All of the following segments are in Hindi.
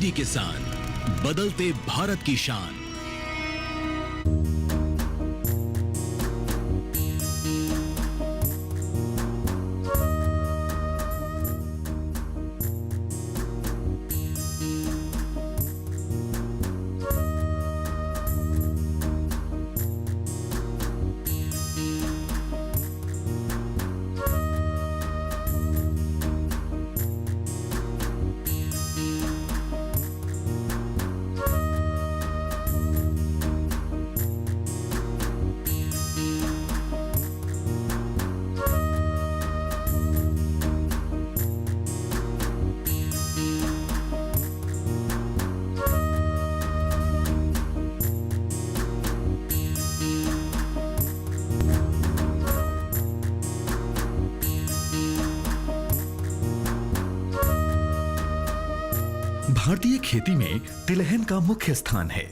डीडी किसान, बदलते भारत की शान। भारतीय खेती में तिलहन का मुख्य स्थान है।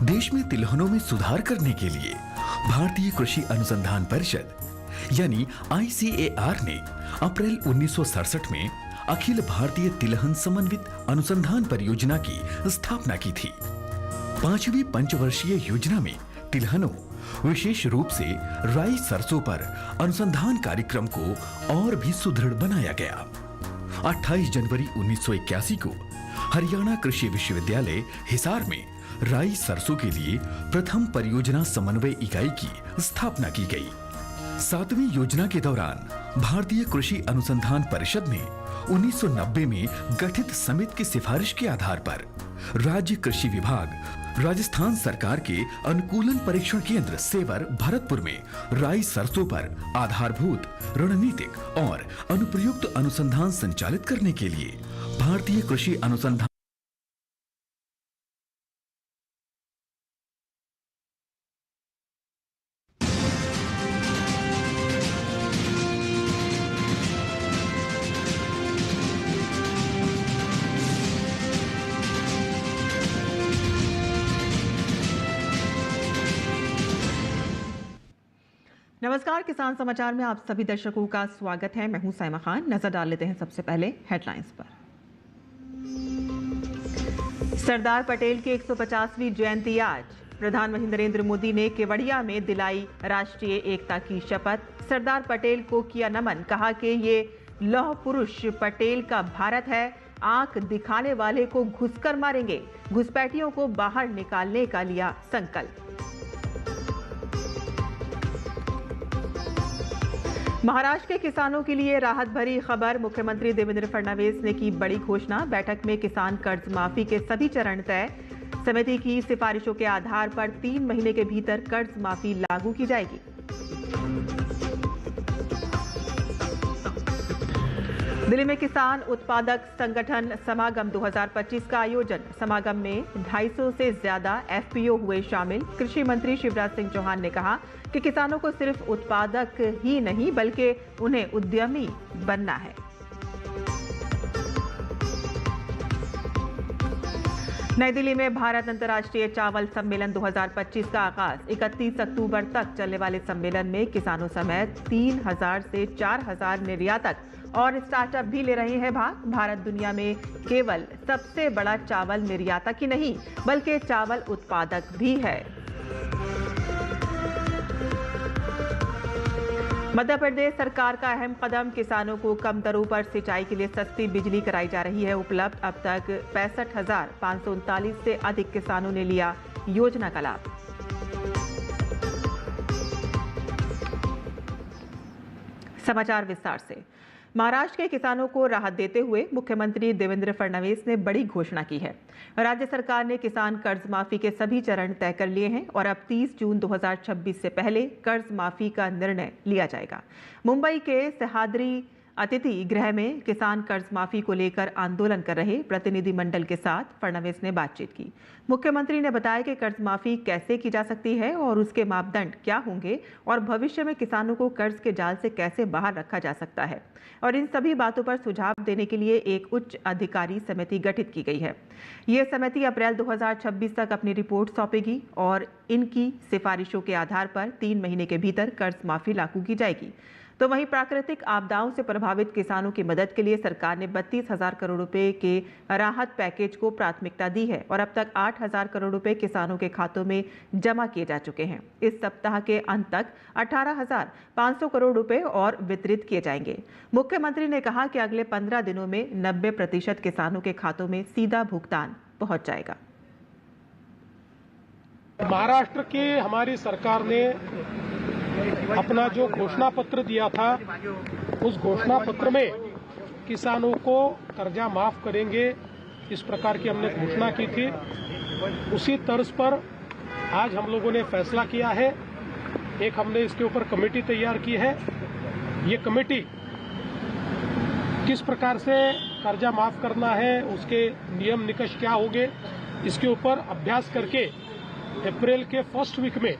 देश में तिलहनों में सुधार करने के लिए भारतीय कृषि अनुसंधान परिषद यानी ICAR ने अप्रैल 1967 में अखिल भारतीय तिलहन समन्वित अनुसंधान परियोजना की स्थापना की थी। 5वीं पंचवर्षीय योजना में तिलहनों, विशेष रूप से राई सरसों पर अनुसंधान कार्यक्रम को और भी सुदृढ़ बनाया गया। 28 जनवरी 1981 को हरियाणा कृषि विश्वविद्यालय हिसार में राई सरसों के लिए प्रथम परियोजना समन्वय इकाई की स्थापना की गई। 7वीं योजना के दौरान भारतीय कृषि अनुसंधान परिषद ने 1990 में गठित समिति की सिफारिश के आधार पर राज्य कृषि विभाग, राजस्थान सरकार के अनुकूलन परीक्षण केंद्र सेवर भरतपुर में राई सरसों पर आधारभूत, रणनीतिक और अनुप्रयुक्त अनुसंधान संचालित करने के लिए भारतीय कृषि अनुसंधान नमस्कार, किसान समाचार में आप सभी दर्शकों का स्वागत है। मैं हूं साइमा खान। नजर डाल लेते हैं सबसे पहले हेडलाइंस पर। सरदार पटेल की 150वीं जयंती आज। प्रधानमंत्री नरेंद्र मोदी ने केवड़िया में दिलाई राष्ट्रीय एकता की शपथ। सरदार पटेल को किया नमन, कहा कि ये लौह पुरुष पटेल का भारत है। आंख दिखाने वाले को घुसकर मारेंगे। घुसपैठियों को बाहर निकालने का लिया संकल्प। महाराष्ट्र के किसानों के लिए राहत भरी खबर। मुख्यमंत्री देवेंद्र फडणवीस ने की बड़ी घोषणा। बैठक में किसान कर्ज माफी के सभी चरण तय। समिति की सिफारिशों के आधार पर 3 महीने के भीतर कर्ज माफी लागू की जाएगी। दिल्ली में किसान उत्पादक संगठन समागम 2025 का आयोजन। समागम में 250 से ज्यादा FPO हुए शामिल। कृषि मंत्री शिवराज सिंह चौहान ने कहा कि किसानों को सिर्फ उत्पादक ही नहीं बल्कि उन्हें उद्यमी बनना है। नई दिल्ली में भारत अंतर्राष्ट्रीय चावल सम्मेलन 2025 का आगाज। 31 अक्टूबर तक चलने वाले सम्मेलन में किसानों समेत 3000 से 4000 निर्यातक और स्टार्टअप भी ले रहे हैं भाग। भारत दुनिया में केवल सबसे बड़ा चावल निर्यातक ही नहीं बल्कि चावल उत्पादक भी है। मध्य प्रदेश सरकार का अहम कदम। किसानों को कम दरों पर सिंचाई के लिए सस्ती बिजली कराई जा रही है उपलब्ध। अब तक 65,539 से अधिक किसानों ने लिया योजना का लाभ। समाचार विस्तार से। महाराष्ट्र के किसानों को राहत देते हुए मुख्यमंत्री देवेंद्र फडणवीस ने बड़ी घोषणा की है। राज्य सरकार ने किसान कर्ज माफी के सभी चरण तय कर लिए हैं और अब 30 जून 2026 से पहले कर्ज माफी का निर्णय लिया जाएगा। मुंबई के सह्याद्री अतिथि गृह में किसान कर्ज माफी को लेकर आंदोलन कर रहे प्रतिनिधिमंडल के साथ फडणवीस ने बातचीत की। मुख्यमंत्री ने बताया कि कर्ज माफी कैसे की जा सकती है और उसके मापदंड क्या होंगे और भविष्य में किसानों को कर्ज के जाल से कैसे बाहर रखा जा सकता है, और इन सभी बातों पर सुझाव देने के लिए एक उच्च अधिकारी समिति गठित की गई है। ये समिति अप्रैल 2026 तक अपनी रिपोर्ट सौंपेगी और इनकी सिफारिशों के आधार पर 3 महीने के भीतर कर्ज माफी लागू की जाएगी। तो वहीं प्राकृतिक आपदाओं से प्रभावित किसानों की मदद के लिए सरकार ने 32,000 करोड़ रुपए के राहत पैकेज को प्राथमिकता दी है और अब तक 8,000 करोड़ रुपए किसानों के खातों में जमा किए जा चुके हैं। इस सप्ताह के अंत तक 18,500 करोड़ रुपए और वितरित किए जाएंगे। मुख्यमंत्री ने कहा कि अगले 15 दिनों में 90% किसानों के खातों में सीधा भुगतान पहुंच जाएगा। महाराष्ट्र की हमारी सरकार ने अपना जो घोषणा पत्र दिया था, उस घोषणा पत्र में किसानों को कर्जा माफ करेंगे, इस प्रकार की हमने घोषणा की थी। उसी तर्ज पर आज हम लोगों ने फैसला किया है। एक हमने इसके ऊपर कमेटी तैयार की है। ये कमेटी किस प्रकार से कर्जा माफ करना है, उसके नियम निकष क्या होंगे, इसके ऊपर अभ्यास करके अप्रैल के फर्स्ट वीक में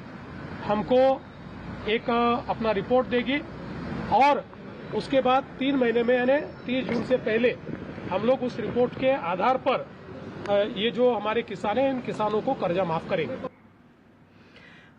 हमको एक अपना रिपोर्ट देगी और उसके बाद 3 महीने में यानी 30 जून से पहले हम लोग उस रिपोर्ट के आधार पर ये जो हमारे किसान हैं, इन किसानों को कर्जा माफ करेंगे।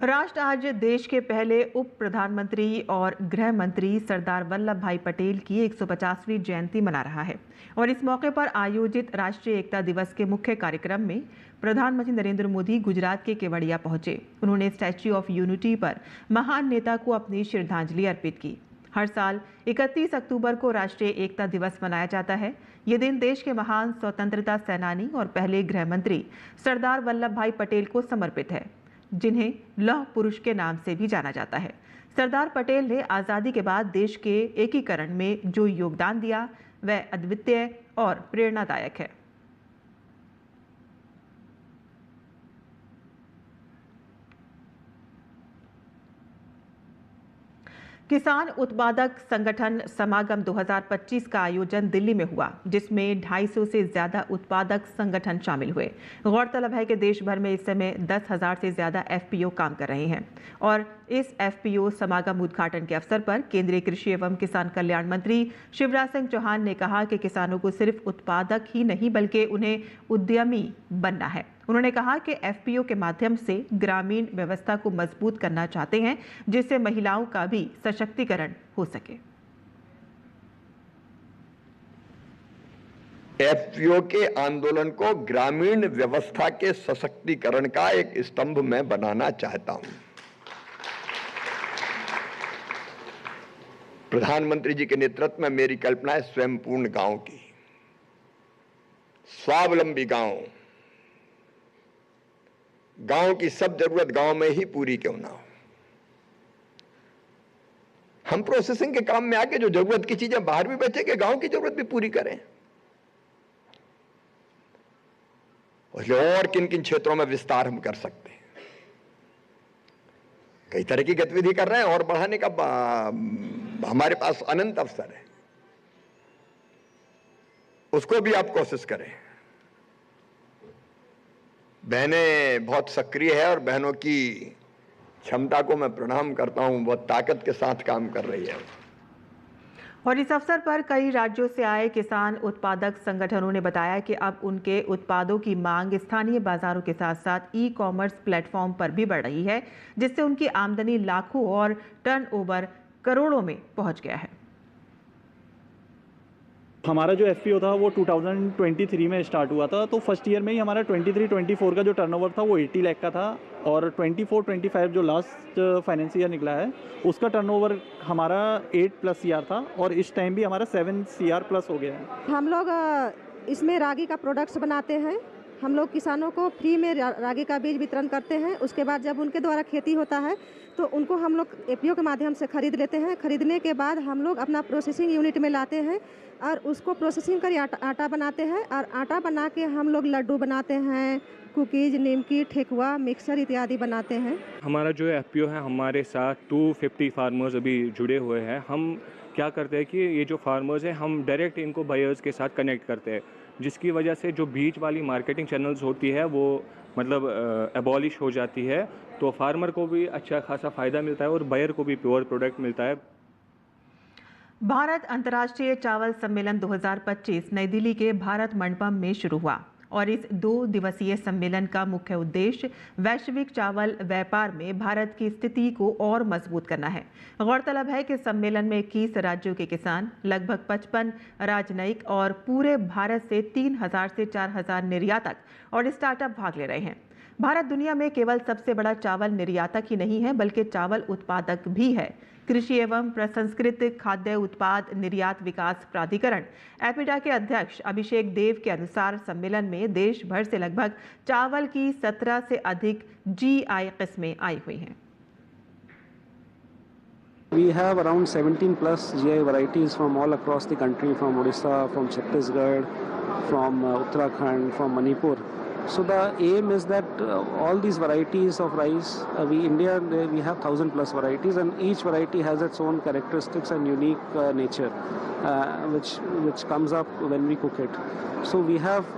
राष्ट्र आज देश के पहले उप प्रधानमंत्री और गृह मंत्री सरदार वल्लभ भाई पटेल की 150वीं जयंती मना रहा है और इस मौके पर आयोजित राष्ट्रीय एकता दिवस के मुख्य कार्यक्रम में प्रधानमंत्री नरेंद्र मोदी गुजरात के केवड़िया पहुंचे। उन्होंने स्टैच्यू ऑफ यूनिटी पर महान नेता को अपनी श्रद्धांजलि अर्पित की। हर साल 31 अक्टूबर को राष्ट्रीय एकता दिवस मनाया जाता है। ये दिन देश के महान स्वतंत्रता सेनानी और पहले गृह मंत्री सरदार वल्लभ भाई पटेल को समर्पित है, जिन्हें लौह पुरुष के नाम से भी जाना जाता है। सरदार पटेल ने आज़ादी के बाद देश के एकीकरण में जो योगदान दिया वह अद्वितीय और प्रेरणादायक है। किसान उत्पादक संगठन समागम 2025 का आयोजन दिल्ली में हुआ, जिसमें 250 से ज्यादा उत्पादक संगठन शामिल हुए। गौरतलब है कि देश भर में इस समय 10,000 से ज्यादा एफपीओ काम कर रहे हैं और इस एफपीओ समागम उद्घाटन के अवसर पर केंद्रीय कृषि एवं किसान कल्याण मंत्री शिवराज सिंह चौहान ने कहा कि किसानों को सिर्फ उत्पादक ही नहीं बल्कि उन्हें उद्यमी बनना है। उन्होंने कहा कि एफपीओ के माध्यम से ग्रामीण व्यवस्था को मजबूत करना चाहते हैं, जिससे महिलाओं का भी सशक्तिकरण हो सके। एफपीओ के आंदोलन को ग्रामीण व्यवस्था के सशक्तिकरण का एक स्तंभ मैं बनाना चाहता हूं। प्रधानमंत्री जी के नेतृत्व में मेरी कल्पना है स्वयंपूर्ण गांव की, स्वावलंबी गांव। गांव की सब जरूरत गांव में ही पूरी क्यों ना हो। हम प्रोसेसिंग के काम में आके जो जरूरत की चीजें बाहर भी बेचे के गांव की जरूरत भी पूरी करें। और किन किन क्षेत्रों में विस्तार हम कर सकते हैं, कई तरह की गतिविधि कर रहे हैं और बढ़ाने का हमारे पास अनंत अवसर है, उसको भी आप कोशिश करें। बहनें बहुत सक्रिय है और बहनों की क्षमता को मैं प्रणाम करता हूं, बहुत ताकत के साथ काम कर रही है। और इस अवसर पर कई राज्यों से आए किसान उत्पादक संगठनों ने बताया कि अब उनके उत्पादों की मांग स्थानीय बाजारों के साथ साथ ई कॉमर्स प्लेटफॉर्म पर भी बढ़ रही है, जिससे उनकी आमदनी लाखों और टर्नओवर करोड़ों में पहुंच गया है। हमारा जो एफपीओ था वो 2023 में स्टार्ट हुआ था, तो फर्स्ट ईयर में ही हमारा 23-24 का जो टर्नओवर था वो 80 लाख का था और 24-25 जो लास्ट फाइनेंस ईयर निकला है उसका टर्नओवर हमारा 8+ CR था और इस टाइम भी हमारा 7 CR+ हो गया है। हम लोग इसमें रागी का प्रोडक्ट्स बनाते हैं। हम लोग किसानों को फ्री में रागी का बीज वितरण करते हैं। उसके बाद जब उनके द्वारा खेती होता है तो उनको हम लोग एफपीओ के माध्यम से खरीद लेते हैं। खरीदने के बाद हम लोग अपना प्रोसेसिंग यूनिट में लाते हैं और उसको प्रोसेसिंग कर आटा बनाते हैं और आटा बना के हम लोग लड्डू बनाते हैं, कुकीज़, निमकी, ठेकुआ, मिक्सर इत्यादि बनाते हैं। हमारा जो एफपीओ है हमारे साथ 250 फार्मर्स अभी जुड़े हुए हैं। हम क्या करते हैं कि ये जो फार्मर्स हैं हम डायरेक्ट इनको बायर्स के साथ कनेक्ट करते हैं, जिसकी वजह से जो बीच वाली मार्केटिंग चैनल्स होती है वो मतलब एबॉलिश हो जाती है, तो फार्मर को भी अच्छा खासा फ़ायदा मिलता है और बायर को भी प्योर प्रोडक्ट मिलता है। भारत अंतर्राष्ट्रीय चावल सम्मेलन 2025 नई दिल्ली के भारत मंडपम में शुरू हुआ और इस 2 दिवसीय सम्मेलन का मुख्य उद्देश्य वैश्विक चावल व्यापार में भारत की स्थिति को और मजबूत करना है। गौरतलब है कि सम्मेलन में 21 राज्यों के किसान, लगभग 55 राजनयिक और पूरे भारत से 3000 से 4000 निर्यातक और स्टार्टअप भाग ले रहे हैं। भारत दुनिया में केवल सबसे बड़ा चावल निर्यातक ही नहीं है, बल्कि चावल उत्पादक भी है। कृषि एवं प्रसंस्कृत खाद्य उत्पाद निर्यात विकास प्राधिकरण एपिडा के अध्यक्ष अभिषेक देव के अनुसार सम्मेलन में देश भर से लगभग चावल की 17 से अधिक GI किस्में आई हुई हैं। We have around 17 plus GI varieties from all across the country, from Odisha, from Chhattisgarh, from Uttarakhand, from Manipur. So the aim is that all these varieties of rice, India we have 1000 plus varieties, and each variety has its own characteristics and unique nature, which comes up when we cook it. So we have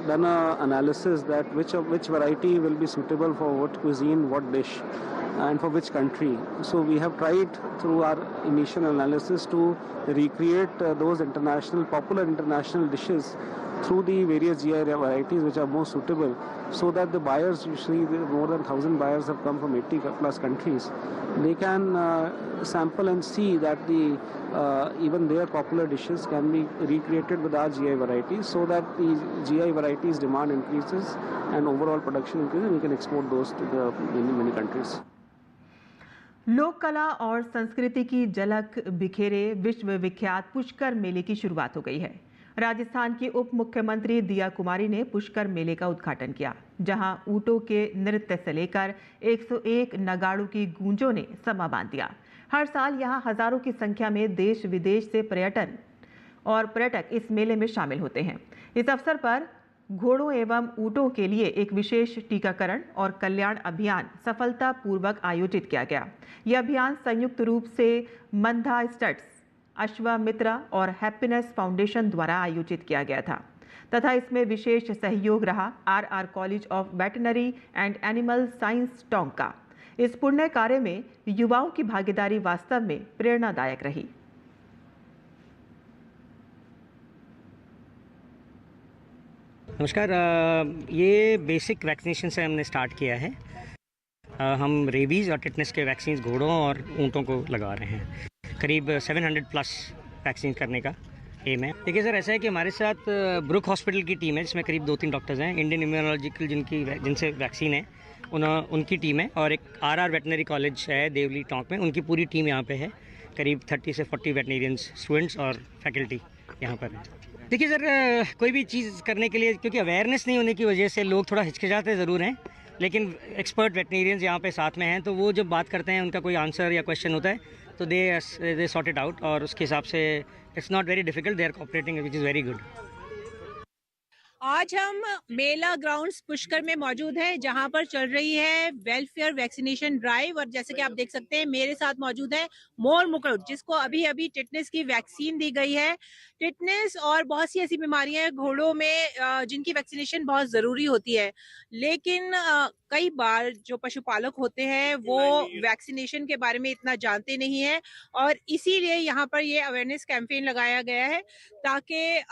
done an analysis that which variety will be suitable for what cuisine, what dish, and for which country. So we have tried through our initial analysis to recreate those popular international dishes through the various GI varieties which are most suitable, so that the buyers, usually more than 1000 buyers have come from 80 plus countries, they can sample and see that even their popular dishes can be recreated with our GI varieties, so that the GI varieties demand increases and overall production increases, and we can export those to the many countries. लोक कला और संस्कृति की झलक बिखेरे विश्व विख्यात पुष्कर मेले की शुरुआत हो गई है। राजस्थान की उप मुख्यमंत्री दिया कुमारी ने पुष्कर मेले का उद्घाटन किया, जहां ऊंटों के नृत्य से लेकर 101 नगाड़ों की गूंजों ने समा बांध दिया। हर साल यहां हजारों की संख्या में देश विदेश से पर्यटक इस मेले में शामिल होते हैं। इस अवसर पर घोड़ों एवं ऊंटों के लिए एक विशेष टीकाकरण और कल्याण अभियान सफलतापूर्वक आयोजित किया गया। यह अभियान संयुक्त रूप से मंधा स्टड्स, अश्वमित्रा और हैप्पीनेस फाउंडेशन द्वारा आयोजित किया गया था तथा इसमें विशेष सहयोग रहा RR college of veterinary and animal science Tonk का। इस पुण्य कार्य में युवाओं की भागीदारी वास्तव में प्रेरणादायक रही। नमस्कार, ये बेसिक वैक्सीनेशन से हमने स्टार्ट किया है। हम रेबीज़ और टिटनेस के वैक्सीन घोड़ों और ऊँटों को लगा रहे हैं। करीब 700 प्लस वैक्सीन करने का एम है। देखिए सर, ऐसा है कि हमारे साथ ब्रुक हॉस्पिटल की टीम है, जिसमें करीब 2-3 डॉक्टर्स हैं। इंडियन इम्यूनोलॉजिकल जिनसे वैक्सीन है उनकी टीम है, और एक RR वेटनरी कॉलेज है देवली टोंक में, उनकी पूरी टीम यहाँ पे है। करीब 30 से 40 वेटनेरियंस स्टूडेंट्स और फैकल्टी यहाँ पर है। देखिए सर, कोई भी चीज़ करने के लिए, क्योंकि अवेयरनेस नहीं होने की वजह से लोग थोड़ा हिचकिचाते ज़रूर हैं, लेकिन एक्सपर्ट वेटनेरियंस यहाँ पे साथ में हैं, तो वो जब बात करते हैं, उनका कोई आंसर या क्वेश्चन होता है तो दे सॉर्ट इट आउट, और उसके हिसाब से it's not very difficult, they are cooperating, which is very good. आज हम मेला ग्राउंड्स पुष्कर में मौजूद है, जहां पर चल रही है वेलफेयर वैक्सीनेशन ड्राइव। और जैसे कि आप देख सकते हैं, मेरे साथ मौजूद है मोर मुकुट, जिसको अभी अभी टिटनेस की वैक्सीन दी गई है। टिटनेस और बहुत सी ऐसी बीमारियां हैं घोड़ों में जिनकी वैक्सीनेशन बहुत जरूरी होती है, लेकिन कई बार जो पशुपालक होते हैं वो वैक्सीनेशन के बारे में इतना जानते नहीं है, और इसीलिए यहाँ पर ये अवेयरनेस कैंपेन लगाया गया है, ताकि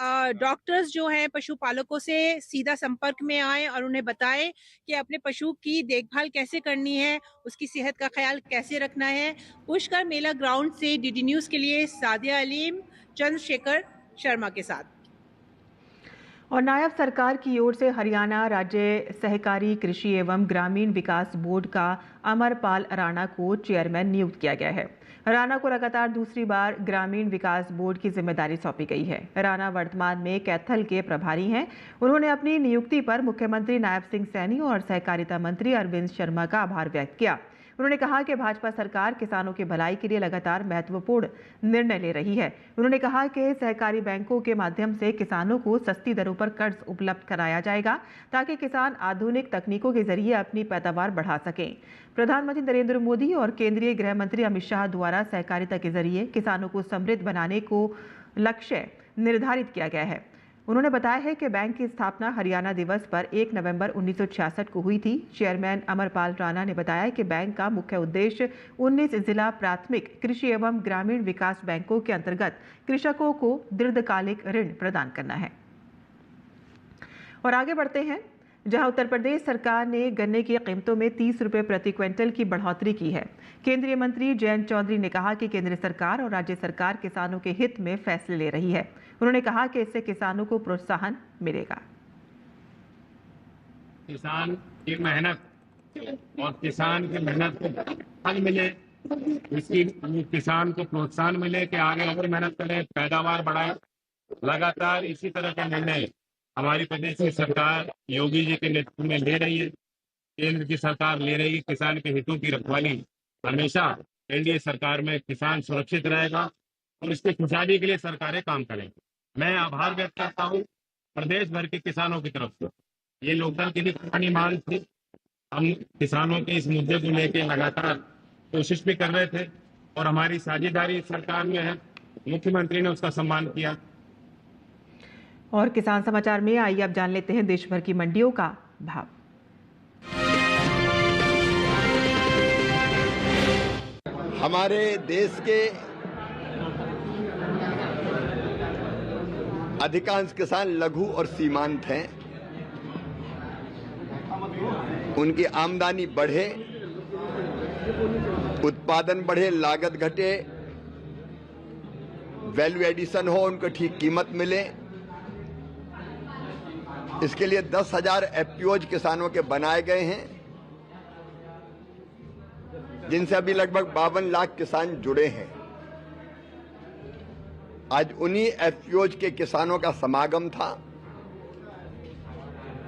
डॉक्टर्स जो हैं पशुपालकों से सीधा संपर्क में आए और उन्हें बताएं कि अपने पशु की देखभाल कैसे करनी है, उसकी सेहत का ख्याल कैसे रखना है। पुष्कर मेला ग्राउंड से DD न्यूज के लिए सादिया अलीम, चंद्रशेखर शर्मा के साथ। और नायब सरकार की ओर से हरियाणा राज्य सहकारी कृषि एवं ग्रामीण विकास बोर्ड का अमरपाल राणा को चेयरमैन नियुक्त किया गया है। राणा को लगातार दूसरी बार ग्रामीण विकास बोर्ड की जिम्मेदारी सौंपी गई है। राणा वर्तमान में कैथल के प्रभारी हैं। उन्होंने अपनी नियुक्ति पर मुख्यमंत्री नायब सिंह सैनी और सहकारिता मंत्री अरविंद शर्मा का आभार व्यक्त किया। उन्होंने कहा कि भाजपा सरकार किसानों की भलाई के लिए लगातार महत्वपूर्ण निर्णय ले रही है। उन्होंने कहा कि सहकारी बैंकों के माध्यम से किसानों को सस्ती दरों पर कर्ज उपलब्ध कराया जाएगा, ताकि किसान आधुनिक तकनीकों के जरिए अपनी पैदावार बढ़ा सकें। प्रधानमंत्री नरेंद्र मोदी और केंद्रीय गृह मंत्री अमित शाह द्वारा सहकारिता के जरिए किसानों को समृद्ध बनाने को लक्ष्य निर्धारित किया गया है। उन्होंने बताया है कि बैंक की स्थापना हरियाणा दिवस पर 1 नवंबर 1966 को हुई थी। चेयरमैन अमरपाल राणा ने बताया कि बैंक का मुख्य उद्देश्य 19 जिला प्राथमिक कृषि एवं ग्रामीण विकास बैंकों के अंतर्गत कृषकों को दीर्घकालिक ऋण प्रदान करना है। और आगे बढ़ते हैं, जहां उत्तर प्रदेश सरकार ने गन्ने की कीमतों में 30 रुपये प्रति क्विंटल की बढ़ोतरी की है। केंद्रीय मंत्री जयंत चौधरी ने कहा कि केंद्र सरकार और राज्य सरकार किसानों के हित में फैसले ले रही है। उन्होंने कहा कि इससे किसानों को प्रोत्साहन मिलेगा। किसान की मेहनत और किसान की मेहनत को फल मिले, इसकी किसान को प्रोत्साहन मिले कि आगे और मेहनत करें, पैदावार बढ़ाए। लगातार इसी तरह के निर्णय हमारी प्रदेश की सरकार योगी जी के नेतृत्व में ले रही है, केंद्र की सरकार ले रही है। किसान के हितों की रखवाली हमेशा एनडीए सरकार में किसान सुरक्षित रहेगा और इसकी खुशहाली के लिए सरकारें काम करेंगी। मैं आभार व्यक्त करता हूँ प्रदेश भर के किसानों की तरफ से। ये लोकदल की भी पुरानी मांग थी, हम किसानों के इस मुद्दे को लेकर लगातार कोशिश भी कर रहे थे और हमारी साझेदारी सरकार में है, मुख्यमंत्री ने उसका सम्मान किया। और किसान समाचार में आइए अब जान लेते हैं देश भर की मंडियों का भाव। हमारे देश के अधिकांश किसान लघु और सीमांत हैं। उनकी आमदनी बढ़े, उत्पादन बढ़े, लागत घटे, वैल्यू एडिशन हो, उनको ठीक कीमत मिले। इसके लिए 10,000 एफपीओज किसानों के बनाए गए हैं, जिनसे अभी लगभग 52 लाख किसान जुड़े हैं। आज उन्हीं एफपीओज के किसानों का समागम था।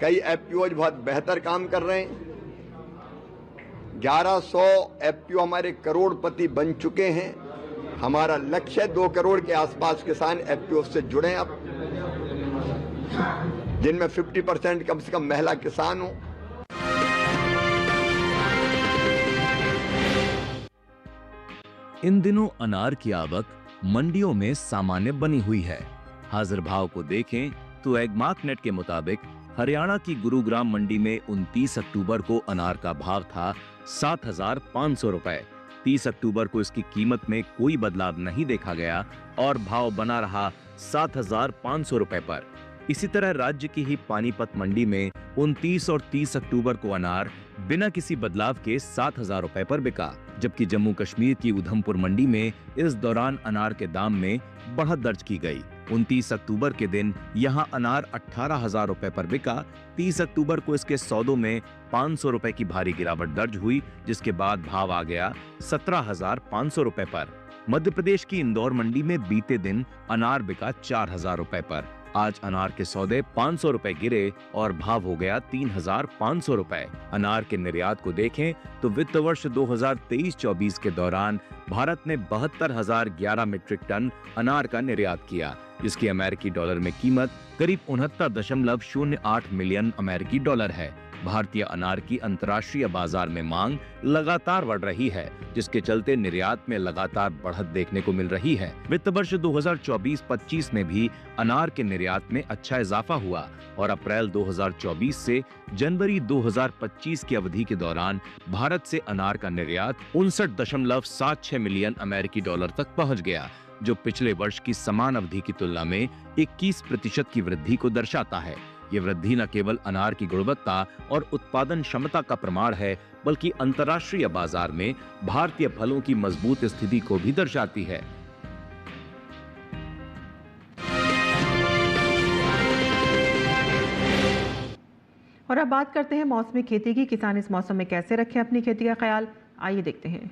कई एफपीओज बहुत बेहतर काम कर रहे हैं। 1100 एफपीओ हमारे करोड़पति बन चुके हैं। हमारा लक्ष्य 2 करोड़ के आसपास किसान एफपीओ से जुड़े हैं अब, जिनमें 50% कम से कम महिला किसान हो। इन दिनों अनार की आवक मंडियों में सामान्य बनी हुई है। हाजिर भाव को देखें तो एगमार्कनेट के मुताबिक हरियाणा की गुरुग्राम मंडी में 29 अक्टूबर को अनार का भाव था 7,500 रुपए। 30 अक्टूबर को इसकी कीमत में कोई बदलाव नहीं देखा गया और भाव बना रहा 7,500 रुपए पर। इसी तरह राज्य की ही पानीपत मंडी में 29 और 30 अक्टूबर को अनार बिना किसी बदलाव के 7,000 रुपए पर बिका, जबकि जम्मू कश्मीर की उधमपुर मंडी में इस दौरान अनार के दाम में बढ़त दर्ज की गई। 29 अक्टूबर के दिन यहां अनार 18,000 रुपए पर बिका। 30 अक्टूबर को इसके सौदों में 500 रुपए की भारी गिरावट दर्ज हुई, जिसके बाद भाव आ गया 17,500 रुपए पर। मध्य प्रदेश की इंदौर मंडी में बीते दिन अनार बिका 4,000 रुपए पर। आज अनार के सौदे 500 रुपए गिरे और भाव हो गया 3,500 रुपए। अनार के निर्यात को देखें तो वित्त वर्ष 2023-24 के दौरान भारत ने 72,011 मीट्रिक टन अनार का निर्यात किया, जिसकी अमेरिकी डॉलर में कीमत करीब 69.08 मिलियन अमेरिकी डॉलर है। भारतीय अनार की अंतर्राष्ट्रीय बाजार में मांग लगातार बढ़ रही है, जिसके चलते निर्यात में लगातार बढ़त देखने को मिल रही है। वित्त वर्ष 2024-25 में भी अनार के निर्यात में अच्छा इजाफा हुआ और अप्रैल 2024 से जनवरी 2025 की अवधि के दौरान भारत से अनार का निर्यात 59.76 मिलियन अमेरिकी डॉलर तक पहुंच गया, जो पिछले वर्ष की समान अवधि की तुलना में 21% की वृद्धि को दर्शाता है। ये वृद्धि न केवल अनार की गुणवत्ता और उत्पादन क्षमता का प्रमाण है, बल्कि अंतर्राष्ट्रीय बाजार में भारतीय फलों की मजबूत स्थिति को भी दर्शाती है। और अब बात करते हैं मौसमी खेती की। किसान इस मौसम में कैसे रखें अपनी खेती का ख्याल, आइए देखते हैं।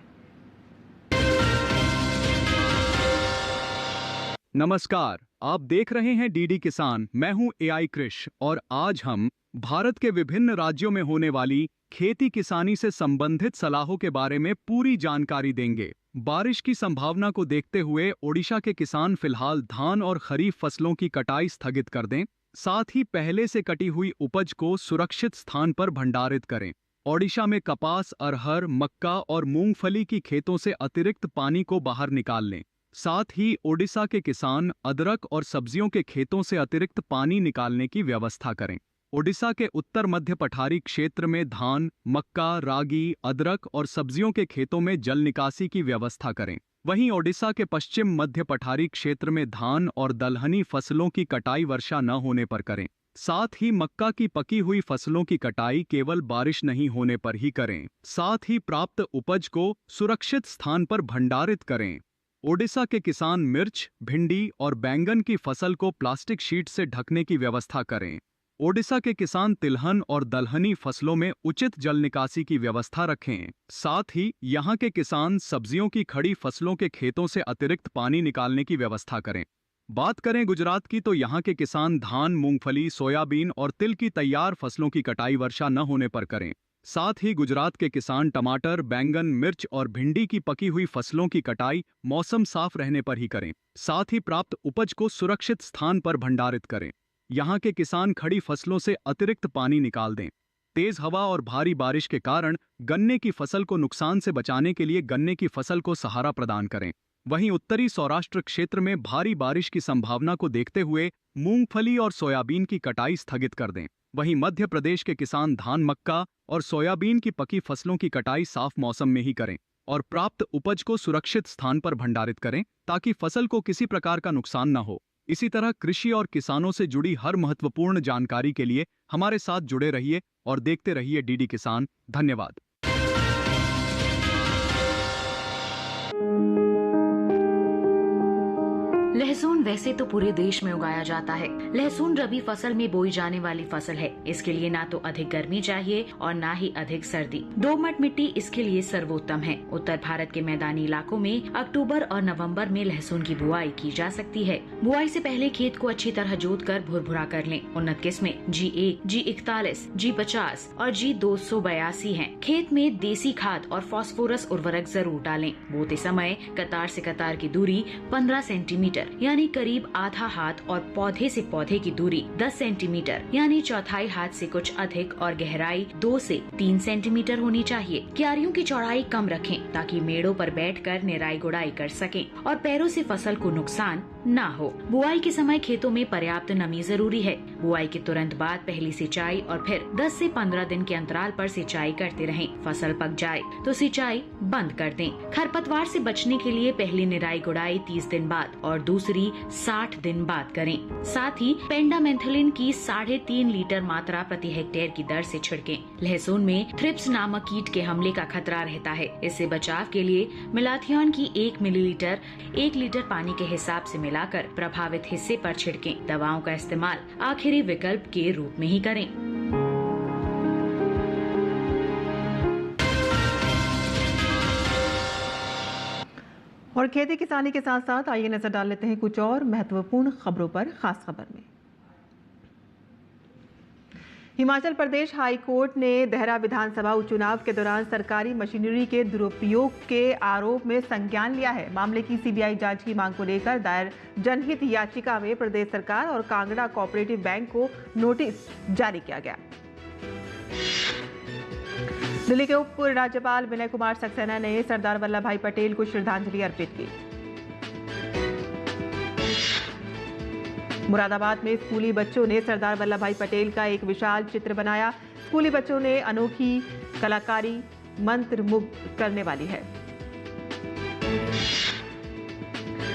नमस्कार, आप देख रहे हैं डीडी किसान। मैं हूं एआई कृष और आज हम भारत के विभिन्न राज्यों में होने वाली खेती किसानी से संबंधित सलाहों के बारे में पूरी जानकारी देंगे। बारिश की संभावना को देखते हुए ओडिशा के किसान फिलहाल धान और खरीफ फसलों की कटाई स्थगित कर दें, साथ ही पहले से कटी हुई उपज को सुरक्षित स्थान पर भंडारित करें। ओडिशा में कपास, अरहर, मक्का और मूंगफली की खेतों से अतिरिक्त पानी को बाहर निकाल लें। साथ ही ओडिशा के किसान अदरक और सब्जियों के खेतों से अतिरिक्त पानी निकालने की व्यवस्था करें। ओडिशा के उत्तर मध्य पठारी क्षेत्र में धान, मक्का, रागी, अदरक और सब्जियों के खेतों में जल निकासी की व्यवस्था करें। वहीं ओडिशा के पश्चिम मध्य पठारी क्षेत्र में धान और दलहनी फसलों की कटाई वर्षा न होने पर करें। साथ ही मक्का की पकी हुई फसलों की कटाई केवल बारिश नहीं होने पर ही करें। साथ ही प्राप्त उपज को सुरक्षित स्थान पर भंडारित करें। ओडिशा के किसान मिर्च, भिंडी और बैंगन की फसल को प्लास्टिक शीट से ढकने की व्यवस्था करें। ओडिशा के किसान तिलहन और दलहनी फसलों में उचित जल निकासी की व्यवस्था रखें। साथ ही यहाँ के किसान सब्जियों की खड़ी फसलों के खेतों से अतिरिक्त पानी निकालने की व्यवस्था करें। बात करें गुजरात की तो यहाँ के किसान धान, मूंगफली, सोयाबीन और तिल की तैयार फसलों की कटाई वर्षा न होने पर करें। साथ ही गुजरात के किसान टमाटर, बैंगन, मिर्च और भिंडी की पकी हुई फसलों की कटाई मौसम साफ रहने पर ही करें। साथ ही प्राप्त उपज को सुरक्षित स्थान पर भंडारित करें। यहाँ के किसान खड़ी फसलों से अतिरिक्त पानी निकाल दें। तेज हवा और भारी बारिश के कारण गन्ने की फसल को नुकसान से बचाने के लिए गन्ने की फसल को सहारा प्रदान करें। वहीं उत्तरी सौराष्ट्र क्षेत्र में भारी बारिश की संभावना को देखते हुए मूंगफली और सोयाबीन की कटाई स्थगित कर दें। वहीं मध्य प्रदेश के किसान धान, मक्का और सोयाबीन की पकी फसलों की कटाई साफ मौसम में ही करें और प्राप्त उपज को सुरक्षित स्थान पर भंडारित करें ताकि फसल को किसी प्रकार का नुकसान न हो। इसी तरह कृषि और किसानों से जुड़ी हर महत्वपूर्ण जानकारी के लिए हमारे साथ जुड़े रहिए और देखते रहिए डीडी किसान। धन्यवाद। लहसुन वैसे तो पूरे देश में उगाया जाता है। लहसुन रबी फसल में बोई जाने वाली फसल है। इसके लिए ना तो अधिक गर्मी चाहिए और ना ही अधिक सर्दी। दोमट मिट्टी इसके लिए सर्वोत्तम है। उत्तर भारत के मैदानी इलाकों में अक्टूबर और नवंबर में लहसुन की बुआई की जा सकती है। बुआई से पहले खेत को अच्छी तरह जोत कर भुरभुरा कर लें। उन्नत किस्में G1, G41, G50 और G282 हैं। खेत में देसी खाद और फास्फोरस उर्वरक जरूर डालें। बोते समय कतार से कतार की दूरी 15 सेंटीमीटर यानी करीब आधा हाथ और पौधे से पौधे की दूरी 10 सेंटीमीटर यानी चौथाई हाथ से कुछ अधिक और गहराई 2 से 3 सेंटीमीटर होनी चाहिए। क्यारियों की चौड़ाई कम रखें ताकि मेड़ों पर बैठकर निराई गुड़ाई कर सकें और पैरों से फसल को नुकसान ना हो। बुआई के समय खेतों में पर्याप्त नमी जरूरी है। बुआई के तुरंत बाद पहली सिंचाई और फिर 10 से 15 दिन के अंतराल पर सिंचाई करते रहें। फसल पक जाए तो सिंचाई बंद कर दें। खरपतवार से बचने के लिए पहली निराई गुड़ाई 30 दिन बाद और दूसरी 60 दिन बाद करें। साथ ही पेंडामेंथलिन की 3.5 लीटर मात्रा प्रति हेक्टेयर की दर से छिड़कें। लहसुन में थ्रिप्स नामक कीट के हमले का खतरा रहता है। इससे बचाव के लिए मेलाथियन की 1 मिलीलीटर 1 लीटर पानी के हिसाब से मिलाकर प्रभावित हिस्से पर छिड़कें। दवाओं का इस्तेमाल आखिरी विकल्प के रूप में ही करें। और खेती किसानी के साथ साथ आइए नजर डाल लेते हैं कुछ और महत्वपूर्ण खबरों पर। खास खबर में हिमाचल प्रदेश हाई कोर्ट ने देहरा विधानसभा उपचुनाव के दौरान सरकारी मशीनरी के दुरुपयोग के आरोप में संज्ञान लिया है। मामले की सीबीआई जांच की मांग को लेकर दायर जनहित याचिका में प्रदेश सरकार और कांगड़ा कोऑपरेटिव बैंक को नोटिस जारी किया गया। दिल्ली के उप राज्यपाल विनय कुमार सक्सेना ने सरदार वल्लभ भाई पटेल को श्रद्धांजलि अर्पित की। मुरादाबाद में स्कूली बच्चों ने सरदार वल्लभ भाई पटेल का एक विशाल चित्र बनाया। स्कूली बच्चों ने अनोखी कलाकारी मंत्रमुग्ध करने वाली है।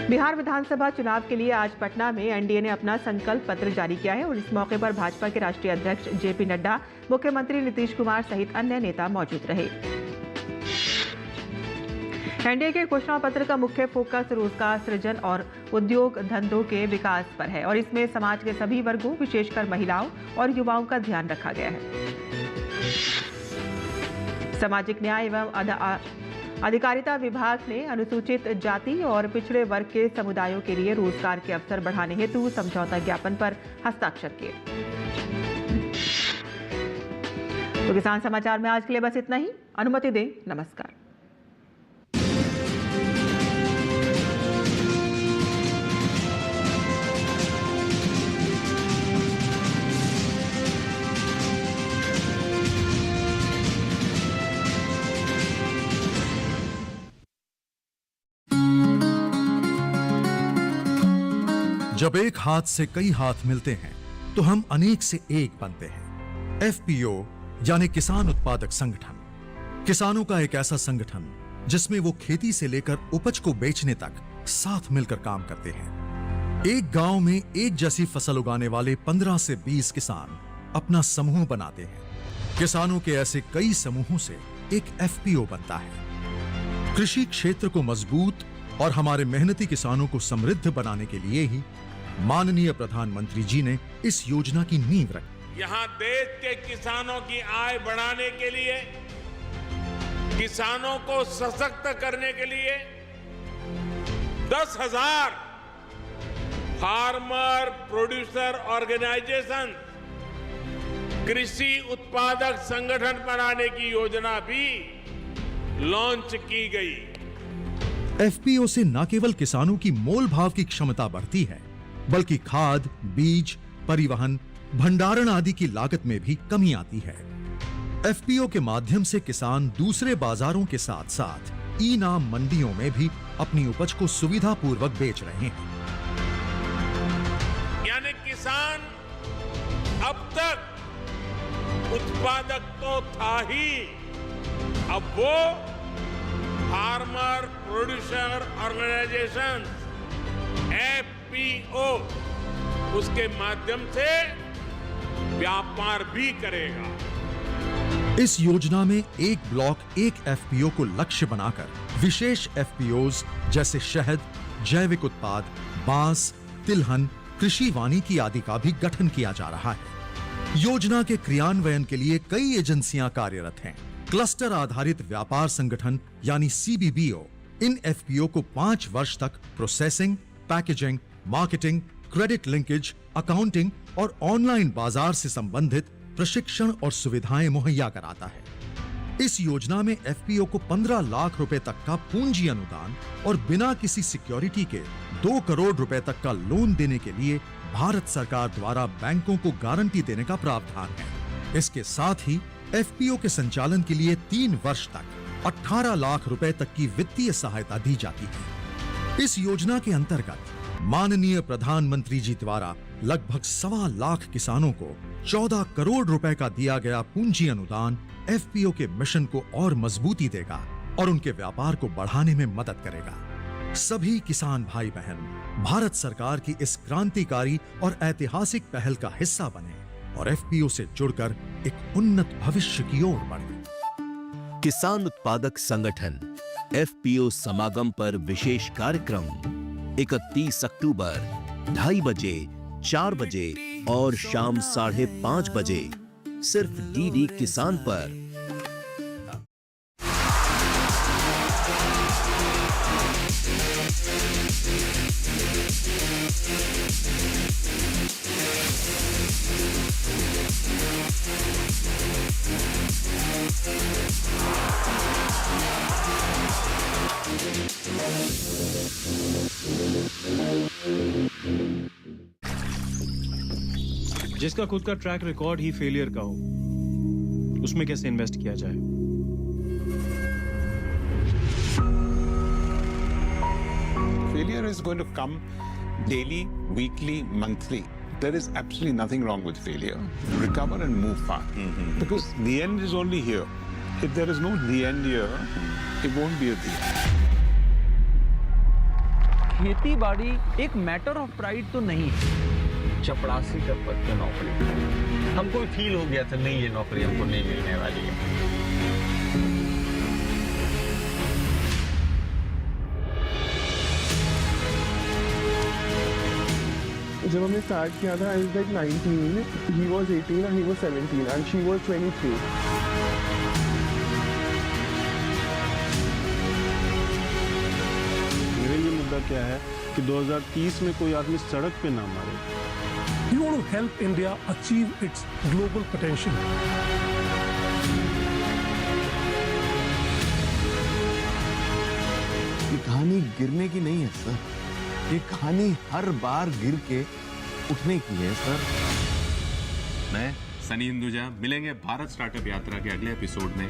बिहार विधानसभा चुनाव के लिए आज पटना में एनडीए ने अपना संकल्प पत्र जारी किया है और इस मौके पर भाजपा के राष्ट्रीय अध्यक्ष जेपी नड्डा, मुख्यमंत्री नीतीश कुमार सहित अन्य नेता मौजूद रहे। एनडीए के घोषणा पत्र का मुख्य फोकस रोजगार सृजन और उद्योग धंधों के विकास पर है और इसमें समाज के सभी वर्गों, विशेषकर महिलाओं और युवाओं का ध्यान रखा गया है। सामाजिक न्याय एवं अधिकारिता विभाग ने अनुसूचित जाति और पिछड़े वर्ग के समुदायों के लिए रोजगार के अवसर बढ़ाने हेतु समझौता ज्ञापन पर हस्ताक्षर किए। तो किसान समाचार में आज के लिए बस इतना ही। अनुमति दें। नमस्कार। जब एक हाथ से कई हाथ मिलते हैं तो हम अनेक से एक बनते हैं। एफपीओ यानी किसान उत्पादक संगठन, किसानों का एक ऐसा संगठन जिसमें वो खेती से लेकर उपज को बेचने तक साथ मिलकर काम करते हैं। एक गांव में एक जैसी फसल उगाने वाले 15 से 20 किसान अपना समूह बनाते हैं। किसानों के ऐसे कई समूहों से एक एफपीओ बनता है। कृषि क्षेत्र को मजबूत और हमारे मेहनती किसानों को समृद्ध बनाने के लिए ही माननीय प्रधानमंत्री जी ने इस योजना की नींव रखी। यहाँ देश के किसानों की आय बढ़ाने के लिए, किसानों को सशक्त करने के लिए 10,000 फार्मर प्रोड्यूसर ऑर्गेनाइजेशन, कृषि उत्पादक संगठन बनाने की योजना भी लॉन्च की गई। एफपीओ से न केवल किसानों की मोल भाव की क्षमता बढ़ती है, बल्कि खाद, बीज, परिवहन, भंडारण आदि की लागत में भी कमी आती है। एफपीओ के माध्यम से किसान दूसरे बाजारों के साथ साथ ई नाम मंडियों में भी अपनी उपज को सुविधापूर्वक बेच रहे हैं। यानी किसान अब तक उत्पादक तो था ही, अब वो फार्मर प्रोड्यूसर ऑर्गेनाइजेशन एफपीओ उसके माध्यम से व्यापार भी करेगा। इस योजना में एक ब्लॉक एक एफपीओ को लक्ष्य बनाकर विशेष एफपीओज जैसे शहद, जैविक उत्पाद, बांस, तिलहन, कृषि वानिकी आदि का भी गठन किया जा रहा है। योजना के क्रियान्वयन के लिए कई एजेंसियां कार्यरत हैं। क्लस्टर आधारित व्यापार संगठन यानी सीबीबीओ इन एफपीओ को 5 वर्ष तक processing, packaging, marketing, credit linkage, accounting और ऑनलाइन बाजार से संबंधित प्रशिक्षण और सुविधाएं मुहैया कराता है। इस योजना में एफपीओ को 15 लाख रुपए तक का पूंजी अनुदान और बिना किसी सिक्योरिटी के 2 करोड़ रुपए तक का लोन देने के लिए भारत सरकार द्वारा बैंकों को गारंटी देने का प्रावधान है। इसके साथ ही एफपीओ के संचालन के लिए 3 वर्ष तक 18 लाख रुपए तक की वित्तीय सहायता दी जाती है। इस योजना के अंतर्गत माननीय प्रधानमंत्री जी द्वारा लगभग 1.25 लाख किसानों को 14 करोड़ रुपए का दिया गया पूंजी अनुदान एफपीओ के मिशन को और मजबूती देगा और उनके व्यापार को बढ़ाने में मदद करेगा। सभी किसान भाई बहन भारत सरकार की इस क्रांतिकारी और ऐतिहासिक पहल का हिस्सा बने और एफपीओ से जुड़कर एक उन्नत भविष्य की ओर बढ़े। किसान उत्पादक संगठन एफपीओ समागम पर विशेष कार्यक्रम 31 अक्टूबर 2:30 बजे, 4 बजे और शाम 5:30 बजे सिर्फ डीडी किसान पर। जिसका खुद का ट्रैक रिकॉर्ड ही फेलियर का हो, उसमें कैसे इन्वेस्ट किया जाए? Failure is going to come daily, weekly, monthly. There is absolutely nothing wrong with failure. Recover and move fast. Because the end is only here. If there is no the end here, it won't be a the end. खेती बाड़ी एक मैटर ऑफ प्राइड तो नहीं है। चपरासी का पद की नौकरी, हमको फील हो गया था नहीं, ये नौकरी हमको नहीं मिलने वाली है। जब हमने स्टार्ट किया था, I was like 19, he was 18 and he was 17 and she was 23. मेरे लिए मुद्दा क्या है कि 2030 में कोई आदमी सड़क पे ना मारे। You want to help India achieve its global potential. ये कहानी गिरने की नहीं है सर, ये कहानी हर बार गिर के उठने की है सर। मैं सनी हिंदुजा मिलेंगे भारत स्टार्टअप यात्रा के अगले एपिसोड में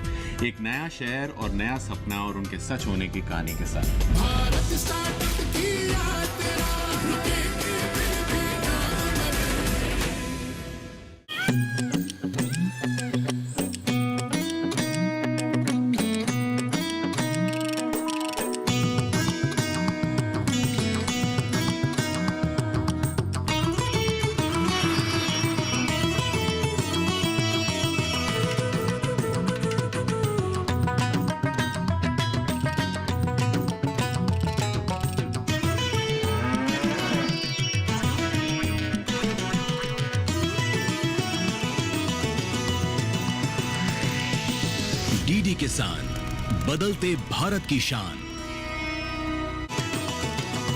एक नया शहर और नया सपना और उनके सच होने की कहानी के साथ। भारत स्टार्टअप की यात्रा रुकेगी डीडी किसान, बदलते भारत की शान।